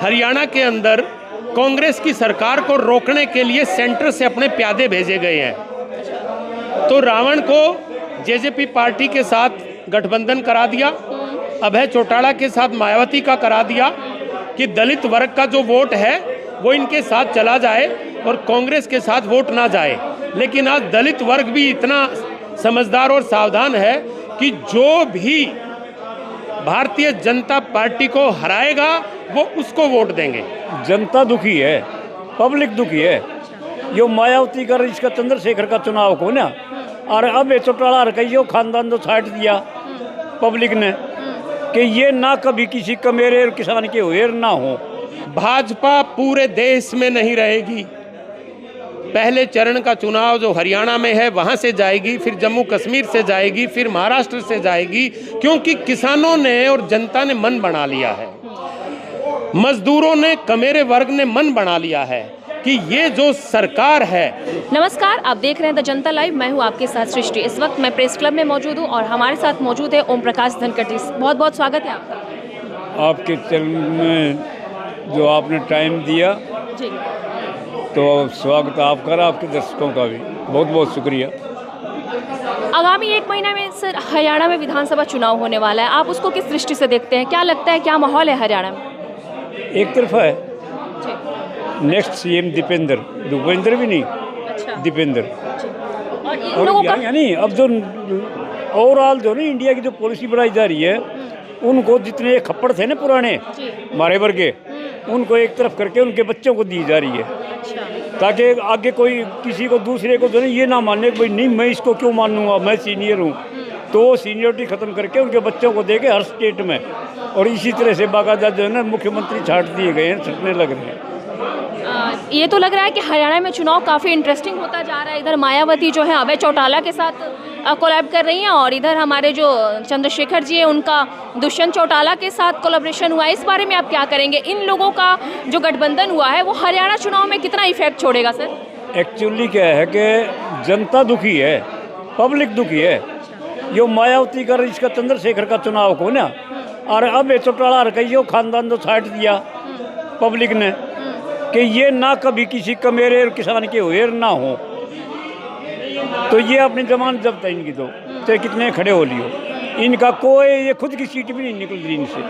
हरियाणा के अंदर कांग्रेस की सरकार को रोकने के लिए सेंटर से अपने प्यादे भेजे गए हैं। तो रावण को जेजेपी पार्टी के साथ गठबंधन करा दिया, अभय चौटाला के साथ मायावती का करा दिया कि दलित वर्ग का जो वोट है वो इनके साथ चला जाए और कांग्रेस के साथ वोट ना जाए। लेकिन आज दलित वर्ग भी इतना समझदार और सावधान है कि जो भी भारतीय जनता पार्टी को हराएगा वो उसको वोट देंगे। जनता दुखी है, पब्लिक दुखी है। यो मायावती कर इसका चंद्रशेखर का चुनाव को ना, और अब ये चौटाला कहियो खानदान तो छाट दिया पब्लिक ने कि ये ना कभी किसी कमेरे और किसान के हुए ना हो। भाजपा पूरे देश में नहीं रहेगी। पहले चरण का चुनाव जो हरियाणा में है वहाँ से जाएगी, फिर जम्मू कश्मीर से जाएगी, फिर महाराष्ट्र से जाएगी, क्योंकि किसानों ने और जनता ने मन बना लिया है, मजदूरों ने, कमेरे वर्ग ने मन बना लिया है कि ये जो सरकार है। नमस्कार, आप देख रहे हैं द जनता लाइव। मैं हूं आपके साथ सृष्टि। इस वक्त मैं प्रेस क्लब में मौजूद हूं और हमारे साथ मौजूद है ओम प्रकाश धनखड़। बहुत बहुत स्वागत है आपका। आपके चैनल में जो आपने टाइम दिया जी, तो स्वागत आपका, आपके दर्शकों का भी बहुत बहुत शुक्रिया। आगामी एक महीने में सर हरियाणा में विधानसभा चुनाव होने वाला है, आप उसको किस दृष्टि से देखते हैं? क्या लगता है, क्या माहौल है हरियाणा में? एक तरफा है, जी, नेक्स्ट सीएम दीपेंद्र, भूपेंद्र भी नहीं, अच्छा, दीपेंद्र। जी। और इन और लोगों का यानी अब जो ओवरऑल जो ना इंडिया की जो पॉलिसी बनाई जा रही है, उनको जितने खप्पड़ थे ना पुराने जी, मारे वर्गे, उनको एक तरफ करके उनके बच्चों को दी जा रही है, अच्छा, ताकि आगे कोई किसी को दूसरे को जो है ये ना मानने कि भाई नहीं मैं इसको क्यों मानूंगा, मैं सीनियर हूँ। तो सीनियरिटी ख़त्म करके उनके बच्चों को देके हर स्टेट में, और इसी तरह से बाकायदा जो है ना मुख्यमंत्री छाट दिए गए हैं, छटने लग रहे हैं। ये तो लग रहा है कि हरियाणा में चुनाव काफ़ी इंटरेस्टिंग होता जा रहा है। इधर मायावती जो है अभय चौटाला के साथ कोलैब कर रही हैं, और इधर हमारे जो चंद्रशेखर जी है उनका दुष्यंत चौटाला के साथ कोलैबोरेशन हुआ है। इस बारे में आप क्या करेंगे? इन लोगों का जो गठबंधन हुआ है वो हरियाणा चुनाव में कितना इफेक्ट छोड़ेगा सर? एक्चुअली क्या है कि जनता दुखी है, पब्लिक दुखी है। यो मायावती कर इसका चंद्रशेखर का चुनाव को ना, और अब ये चौटाला कहियो खानदान तो छाट दिया पब्लिक ने कि ये ना कभी किसी कमेरे और किसान के हुए ना हो। तो ये अपनी जमानत जब्त है इनकी, तो चाहे कितने खड़े हो लियो, इनका कोई ये खुद की सीट भी नहीं निकल रही इनसे।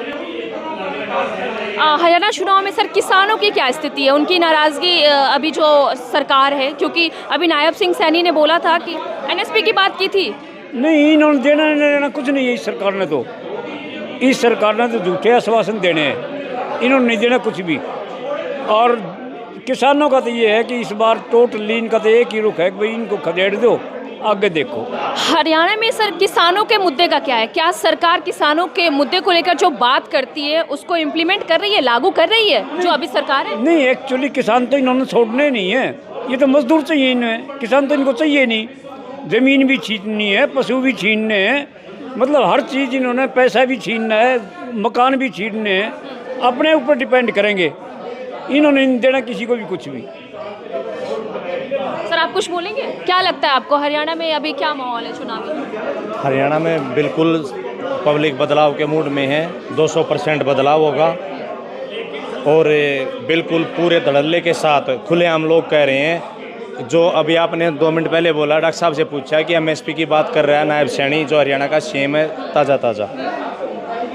हरियाणा चुनाव में सर किसानों की क्या स्थिति है? उनकी नाराज़गी अभी जो सरकार है, क्योंकि अभी नायब सिंह सैनी ने बोला था कि एनएसपी की बात की थी। नहीं, इन्होंने देना कुछ नहीं है। इस सरकार ने तो झूठे आश्वासन देने हैं, इन्होंने नहीं देना कुछ भी। और किसानों का तो ये है कि इस बार टोटली इनका तो एक ही रुख है कि भाई इनको खदेड़ दो, आगे देखो। हरियाणा में सर किसानों के मुद्दे का क्या है? क्या सरकार किसानों के मुद्दे को लेकर जो बात करती है उसको इम्प्लीमेंट कर रही है, लागू कर रही है जो अभी सरकार है? नहीं, एक्चुअली किसान तो इन्होंने छोड़ने नहीं है, ये तो मजदूर चाहिए इन्हें, किसान तो इनको चाहिए नहीं। ज़मीन भी छीननी है, पशु भी छीनने हैं, मतलब हर चीज़ इन्होंने, पैसा भी छीनना है, मकान भी छीनने हैं, अपने ऊपर डिपेंड करेंगे। इन्होंने नहीं देना किसी को भी कुछ भी। सर आप कुछ बोलेंगे? क्या लगता है आपको हरियाणा में अभी क्या माहौल है चुनावी? हरियाणा में बिल्कुल पब्लिक बदलाव के मूड में है, 200% बदलाव होगा, और बिल्कुल पूरे धड़ल्ले के साथ खुलेआम लोग कह रहे हैं। जो अभी आपने 2 मिनट पहले बोला, डॉक्टर साहब से पूछा कि एमएसपी की बात कर रहा है नायब सैनी, जो हरियाणा का सीएम है, ताज़ा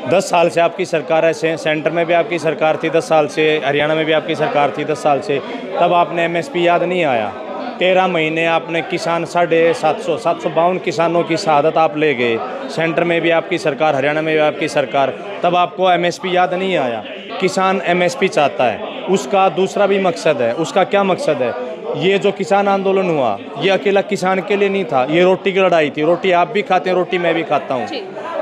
10 साल से आपकी सरकार है, सेंटर में भी आपकी सरकार थी 10 साल से, हरियाणा में भी आपकी सरकार थी 10 साल से, तब आपने एमएसपी याद नहीं आया। 13 महीने आपने किसान 752 किसानों की शहादत आप ले गए, सेंटर में भी आपकी सरकार, हरियाणा में भी आपकी सरकार, तब आपको एमएसपी याद नहीं आया। किसान एमएसपी चाहता है, उसका दूसरा भी मकसद है। उसका क्या मकसद है? ये जो किसान आंदोलन हुआ, ये अकेला किसान के लिए नहीं था, ये रोटी की लड़ाई थी। रोटी आप भी खाते हैं, रोटी मैं भी खाता हूँ।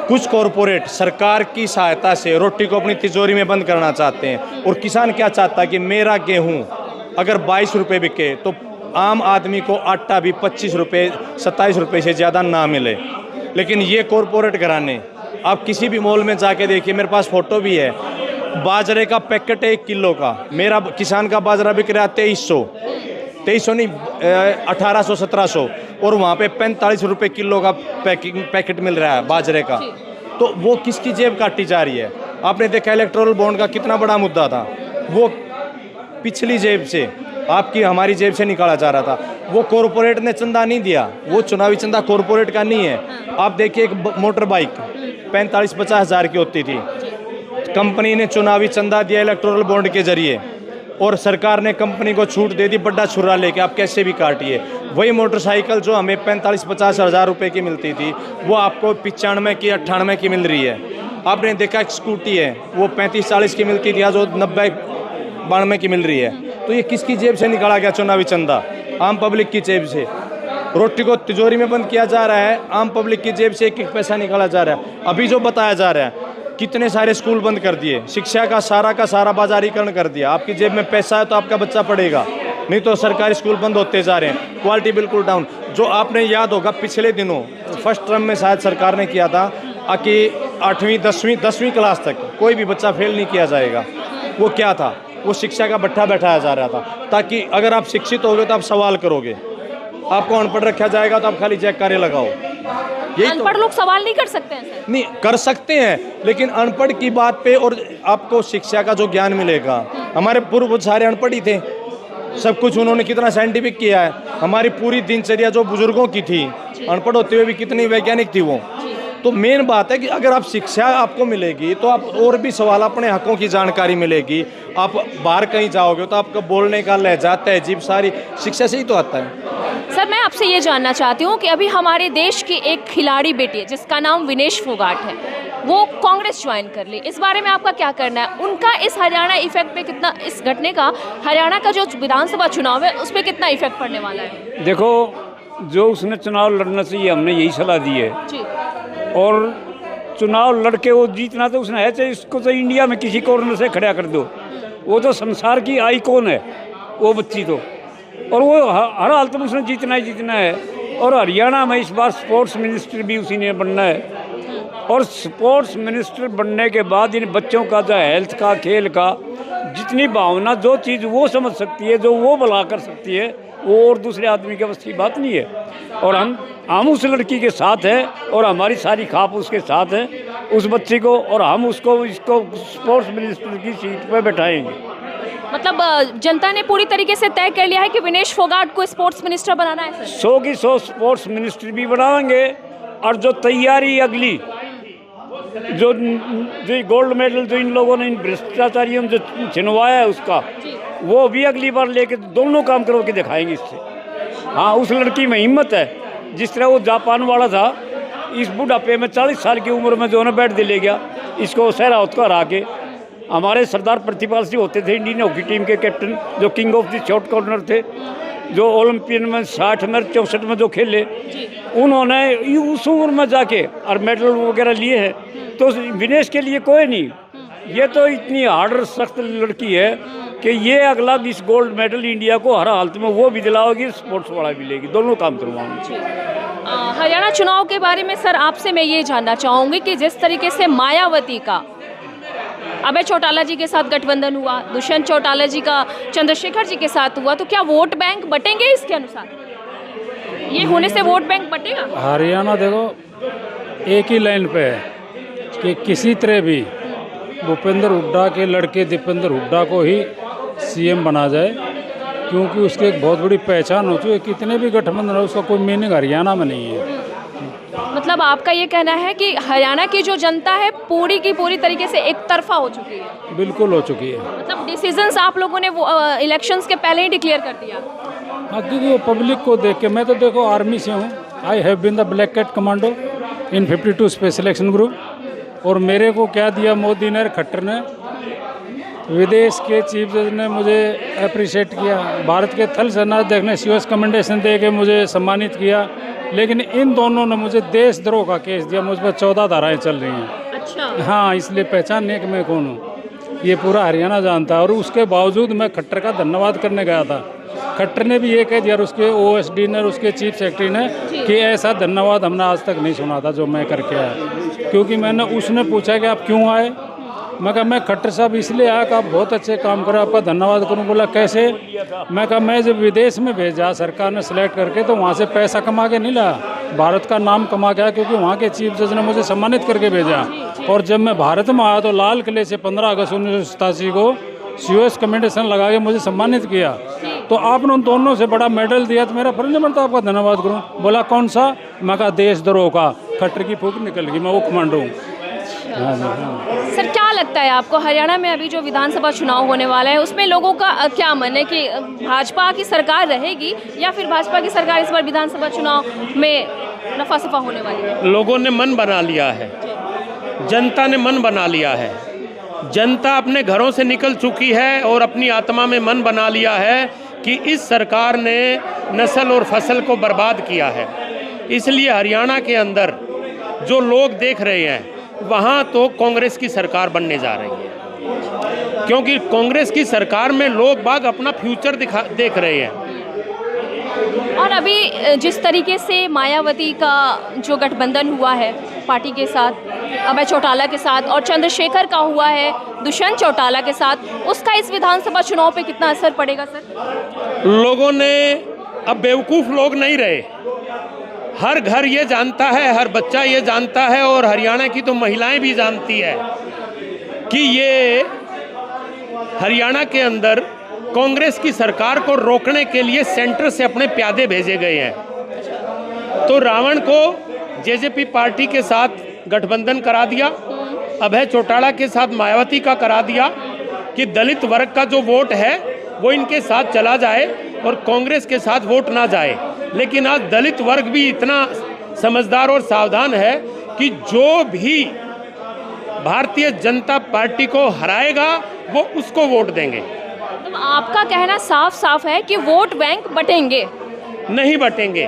कुछ कॉरपोरेट सरकार की सहायता से रोटी को अपनी तिजोरी में बंद करना चाहते हैं, और किसान क्या चाहता है कि मेरा गेहूँ अगर 22 रुपये बिके तो आम आदमी को आटा भी 25 रुपये 27 रुपये से ज़्यादा ना मिले। लेकिन ये कॉरपोरेट घराने, आप किसी भी मॉल में जाके देखिए, मेरे पास फ़ोटो भी है, बाजरे का पैकेट 1 किलो का, मेरा किसान का बाजरा बिक रहा है 2300 नहीं 1800 1700, और वहाँ पे 45 रुपये किलो का पैकेट मिल रहा है बाजरे का। तो वो किसकी जेब काटी जा रही है? आपने देखा इलेक्टोरल बॉन्ड का कितना बड़ा मुद्दा था, वो पिछली जेब से, आपकी हमारी जेब से निकाला जा रहा था। वो कॉरपोरेट ने चंदा नहीं दिया, वो चुनावी चंदा कॉरपोरेट का नहीं है। आप देखिए एक मोटर बाइक 45-50 हज़ार की होती थी, कंपनी ने चुनावी चंदा दिया इलेक्टोरल बॉन्ड के जरिए, और सरकार ने कंपनी को छूट दे दी, बड़ा छुरा लेके आप कैसे भी काटिए। वही मोटरसाइकिल जो हमें 45-50 हज़ार रुपये की मिलती थी, वो आपको 95 की 98 की मिल रही है। आपने देखा एक स्कूटी है, वो 35-40 की मिलती थी, आज वो 90-92 की मिल रही है। तो ये किसकी जेब से निकाला गया चुनावी चंदा? आम पब्लिक की जेब से। रोटी को तिजोरी में बंद किया जा रहा है, आम पब्लिक की जेब से एक एक पैसा निकाला जा रहा है। अभी जो बताया जा रहा है, कितने सारे स्कूल बंद कर दिए, शिक्षा का सारा बाजारीकरण कर दिया। आपकी जेब में पैसा है तो आपका बच्चा पढ़ेगा, नहीं तो सरकारी स्कूल बंद होते जा रहे हैं, क्वालिटी बिल्कुल डाउन। जो आपने याद होगा पिछले दिनों फर्स्ट टर्म में शायद सरकार ने किया था कि 8वीं 10वीं क्लास तक कोई भी बच्चा फेल नहीं किया जाएगा। वो क्या था? वो शिक्षा का भट्ठा बैठाया जा रहा था, ताकि अगर आप शिक्षित होगे तो आप सवाल करोगे, आपको अनपढ़ रखा जाएगा तो आप खाली जयकारे लगाओ। अनपढ़ लोग सवाल नहीं कर सकते हैं सर? नहीं कर सकते हैं, लेकिन अनपढ़ की बात पे और आपको शिक्षा का जो ज्ञान मिलेगा, हमारे पूर्व सारे अनपढ़ ही थे, सब कुछ उन्होंने कितना साइंटिफिक किया है। हमारी पूरी दिनचर्या जो बुजुर्गों की थी, अनपढ़ होते हुए भी कितनी वैज्ञानिक थी वो। तो मेन बात है कि अगर आप शिक्षा आपको मिलेगी तो आप और भी सवाल, अपने हकों की जानकारी मिलेगी। आप बाहर कहीं जाओगे तो आपका बोलने का लहजा, तहजीब सारी शिक्षा से ही तो आता है। सर मैं आपसे ये जानना चाहती हूँ कि अभी हमारे देश की एक खिलाड़ी बेटी है जिसका नाम विनेश फोगाट है, वो कांग्रेस ज्वाइन कर ली, इस बारे में आपका क्या करना है? उनका इस हरियाणा इफेक्ट पे कितना, इस घटने का हरियाणा का जो विधानसभा चुनाव है उस पर कितना इफेक्ट पड़ने वाला है? देखो, जो उसने चुनाव लड़ना चाहिए हमने यही सलाह दी है जी। और चुनाव लड़के वो जीतना तो उसने है, चाहे इसको तो इंडिया में किसी कॉर्नर से खड़ा कर दो, वो तो संसार की आइकॉन है वो बच्ची तो, और वो हर हालत में उसने जीतना ही जीतना है। और हरियाणा में इस बार स्पोर्ट्स मिनिस्टर भी उसी ने बनना है, और स्पोर्ट्स मिनिस्टर बनने के बाद इन बच्चों का जो हेल्थ का, खेल का, जितनी भावना, जो चीज़ वो समझ सकती है, जो वो भला कर सकती है, वो और दूसरे आदमी के बस की बात नहीं है। और हम उस लड़की के साथ हैं और हमारी सारी खाप उसके साथ है, उस बच्ची को, और हम इसको स्पोर्ट्स मिनिस्टर की सीट पर बैठाएंगे। मतलब जनता ने पूरी तरीके से तय कर लिया है कि विनेश फोगाट को स्पोर्ट्स मिनिस्टर बनाना है सर? 100 की 100 स्पोर्ट्स मिनिस्टर भी बनाएंगे, और जो तैयारी अगली जो गोल्ड मेडल जो इन लोगों ने इन भ्रष्टाचारियों में जो छिनवाया है उसका, वो भी अगली बार लेके दोनों काम करो के दिखाएंगे इससे। हाँ, उस लड़की में हिम्मत है, जिस तरह वो जापान वाला था, इस बुढ़ापे में 40 साल की उम्र में जो है बैट दे ले गया, इसको सहरा उत्का हरा के। हमारे सरदार प्रतिपाल सिंह होते थे इंडियन हॉकी टीम के कैप्टन, जो king of the short corner थे, जो ओलंपियन में 60 में 64 में जो खेले, उन्होंने उस उम्र में जाके और मेडल वगैरह लिए हैं। तो विनेश के लिए कोई नहीं, ये तो इतनी हार्ड सख्त लड़की है कि ये अगला इस गोल्ड मेडल इंडिया को हर हालत में वो भी दिलाओगी, स्पोर्ट्स वाला भी लेगी, दोनों काम करवाऊंगी। हरियाणा चुनाव के बारे में सर आपसे मैं ये जानना चाहूँगी कि जिस तरीके से मायावती का अभय चौटाला जी के साथ गठबंधन हुआ, दुष्यंत चौटाला जी का चंद्रशेखर जी के साथ हुआ, तो क्या वोट बैंक बटेंगे इसके अनुसार? ये होने से वोट बैंक बटेगा? हरियाणा देखो एक ही लाइन पे है कि किसी तरह भी भूपेंद्र हुड्डा के लड़के दीपेंद्र हुड्डा को ही सीएम बना जाए, क्योंकि उसकी एक बहुत बड़ी पहचान हो चुकी है। कितने भी गठबंधन हो, उसका कोई मीनिंग हरियाणा में नहीं है। मतलब आपका ये कहना है कि हरियाणा की जो जनता है पूरी की पूरी तरीके से एक तरफा हो चुकी है? बिल्कुल हो चुकी है। मतलब डिसीजंस आप लोगों ने वो इलेक्शंस के पहले ही डिक्लेयर कर दिया? हाँ, क्योंकि वो पब्लिक को देख के, मैं तो देखो आर्मी से हूँ, I have been the black cat commando in 52 special action group, और मेरे को क्या दिया मोदी ने, खट्टर ने, विदेश के चीफ जज ने मुझे अप्रिशिएट किया, भारत के थल सेनाध्यक्ष ने सीओएस कमेंडेशन दे के मुझे सम्मानित किया, लेकिन इन दोनों ने मुझे देशद्रोह का केस दिया। मुझ पर 14 धाराएं चल रही हैं। अच्छा। हाँ, इसलिए पहचान नहीं कि मैं कौन हूँ, ये पूरा हरियाणा जानता है। और उसके बावजूद मैं खट्टर का धन्यवाद करने गया था, खट्टर ने भी ये कह दिया, और उसके ओएसडी ने, उसके चीफ सेक्रेटरी ने, कि ऐसा धन्यवाद हमने आज तक नहीं सुना था जो मैं करके आया। क्योंकि उसने पूछा कि आप क्यों आए, मैं कहा मैं खट्टर साहब इसलिए आया कि आप बहुत अच्छे काम करें, आपका धन्यवाद करूं। बोला कैसे? मैं कहा मैं जब विदेश में भेजा सरकार ने सिलेक्ट करके, तो वहाँ से पैसा कमा के नहीं लाया, भारत का नाम कमा के आया, क्योंकि वहाँ के चीफ जज ने मुझे सम्मानित करके भेजा। और जब मैं भारत में आया तो लाल किले से 15 अगस्त 1987 को COS कमेंडेशन लगा के मुझे सम्मानित किया, तो आपने उन दोनों से बड़ा मेडल दिया, तो मेरा फर्ज नहीं बनता आपका धन्यवाद करूं। बोला कौन सा? मैं कहा देशद्रोह का। खट्टर की फूंक निकल गई, मैं वो कमांडो हूँ। सर क्या लगता है आपको, हरियाणा में अभी जो विधानसभा चुनाव होने वाला है उसमें लोगों का क्या मन है कि भाजपा की सरकार रहेगी या फिर भाजपा की सरकार इस बार विधानसभा चुनाव में नफा सफा होने वाली है? लोगों ने मन बना लिया है, जनता ने मन बना लिया है। जनता अपने घरों से निकल चुकी है और अपनी आत्मा में मन बना लिया है कि इस सरकार ने नस्ल और फसल को बर्बाद किया है। इसलिए हरियाणा के अंदर जो लोग देख रहे हैं वहाँ तो कांग्रेस की सरकार बनने जा रही है, क्योंकि कांग्रेस की सरकार में लोग बाग अपना फ्यूचर देख रहे हैं। और अभी जिस तरीके से मायावती का जो गठबंधन हुआ है पार्टी के साथ, अभय चौटाला के साथ, और चंद्रशेखर का हुआ है दुष्यंत चौटाला के साथ, उसका इस विधानसभा चुनाव पे कितना असर पड़ेगा सर? लोगों ने अब बेवकूफ़ लोग नहीं रहे, हर घर ये जानता है, हर बच्चा ये जानता है और हरियाणा की तो महिलाएं भी जानती है कि ये हरियाणा के अंदर कांग्रेस की सरकार को रोकने के लिए सेंटर से अपने प्यादे भेजे गए हैं। तो रावण को जेजेपी पार्टी के साथ गठबंधन करा दिया, अभय चौटाला के साथ मायावती का करा दिया कि दलित वर्ग का जो वोट है वो इनके साथ चला जाए और कांग्रेस के साथ वोट ना जाए। लेकिन आज दलित वर्ग भी इतना समझदार और सावधान है कि जो भी भारतीय जनता पार्टी को हराएगा वो उसको वोट देंगे। तो आपका कहना साफ साफ है कि वोट बैंक बटेंगे? नहीं बटेंगे।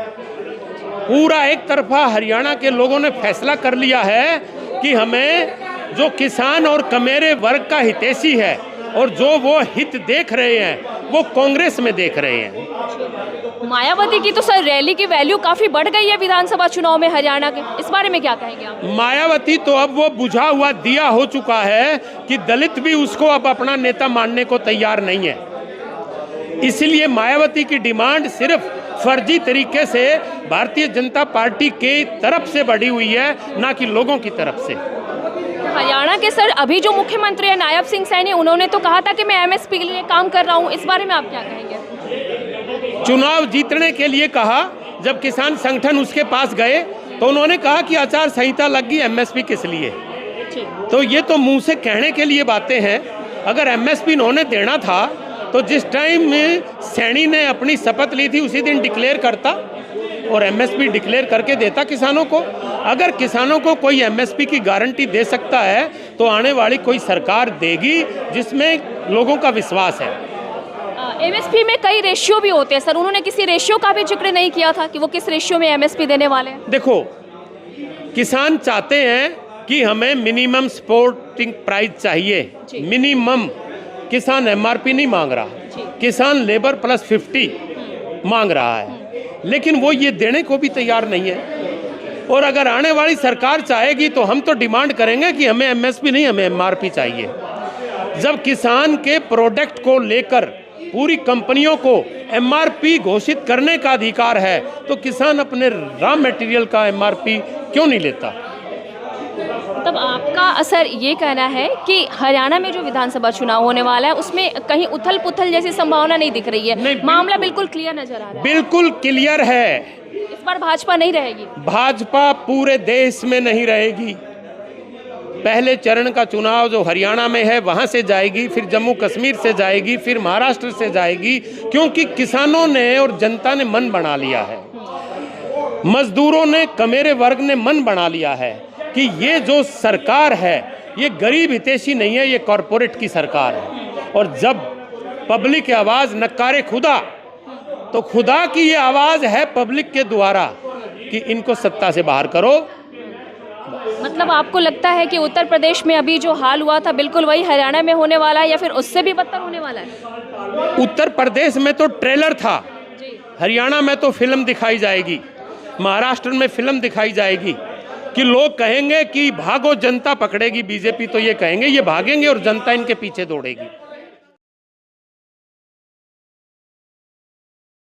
पूरा एक तरफा हरियाणा के लोगों ने फैसला कर लिया है कि हमें जो किसान और कमेरे वर्ग का हितैषी है और जो वो हित देख रहे हैं वो कांग्रेस में देख रहे हैं। मायावती की तो सर रैली की वैल्यू काफ़ी बढ़ गई है विधानसभा चुनाव में हरियाणा के, इस बारे में क्या कहेंगे आप? मायावती तो अब वो बुझा हुआ दिया हो चुका है कि दलित भी उसको अब अपना नेता मानने को तैयार नहीं है। इसलिए मायावती की डिमांड सिर्फ फर्जी तरीके से भारतीय जनता पार्टी की तरफ से बढ़ी हुई है, ना कि लोगों की तरफ से। हरियाणा के सर अभी जो मुख्यमंत्री है नायब सिंह सैनी, उन्होंने तो कहा था कि मैं MSP के लिए काम कर रहा हूँ, इस बारे में आप क्या कहेंगे? चुनाव जीतने के लिए कहा, जब किसान संगठन उसके पास गए तो उन्होंने कहा कि आचार संहिता लग गई, MSP किस लिए? तो ये तो मुंह से कहने के लिए बातें हैं। अगर MSP इन्होंने देना था तो जिस टाइम में सैनी ने अपनी शपथ ली थी उसी दिन डिक्लेयर करता और MSP डिक्लेयर करके देता किसानों को। अगर किसानों को कोई MSP की गारंटी दे सकता है तो आने वाली कोई सरकार देगी जिसमें लोगों का विश्वास है। MSP में कई रेशियो भी होते हैं सर, उन्होंने किसी रेशियो का भी जिक्र नहीं किया था कि वो किस रेशियो में MSP देने वाले हैं? देखो, किसान चाहते हैं कि हमें मिनिमम सपोर्टिंग प्राइस चाहिए, मिनिमम। किसान MRP नहीं मांग रहा, किसान लेबर प्लस 50 मांग रहा है, लेकिन वो ये देने को भी तैयार नहीं है। और अगर आने वाली सरकार चाहेगी तो हम तो डिमांड करेंगे कि हमें MSP नहीं, हमें MRP चाहिए। जब किसान के प्रोडक्ट को लेकर पूरी कंपनियों को MRP घोषित करने का अधिकार है तो किसान अपने रॉ मटेरियल का MRP क्यों नहीं लेता? तब आपका असर ये कहना है कि हरियाणा में जो विधानसभा चुनाव होने वाला है उसमें कहीं उथल पुथल जैसी संभावना नहीं दिख रही है, मामला बिल्कुल क्लियर नजर आ रहा है? बिल्कुल क्लियर है। इस बार भाजपा नहीं रहेगी? भाजपा पूरे देश में नहीं रहेगी। पहले चरण का चुनाव जो हरियाणा में है वहां से जाएगी, फिर जम्मू कश्मीर से जाएगी, फिर महाराष्ट्र से जाएगी, क्योंकि किसानों ने और जनता ने मन बना लिया है। मजदूरों ने, कमेरे वर्ग ने मन बना लिया है कि ये जो सरकार है ये गरीब हितैषी नहीं है, ये कॉरपोरेट की सरकार है। और जब पब्लिक की आवाज़ नकारे खुदा, तो खुदा की ये आवाज़ है पब्लिक के द्वारा कि इनको सत्ता से बाहर करो। मतलब आपको लगता है कि उत्तर प्रदेश में अभी जो हाल हुआ था बिल्कुल वही हरियाणा में होने वाला है या फिर उससे भी बदतर होने वाला है? उत्तर प्रदेश में तो ट्रेलर था, हरियाणा में तो फिल्म दिखाई जाएगी, महाराष्ट्र में फिल्म दिखाई जाएगी कि लोग कहेंगे कि भागो जनता पकड़ेगी बीजेपी, तो ये कहेंगे ये भागेंगे और जनता इनके पीछे दौड़ेगी।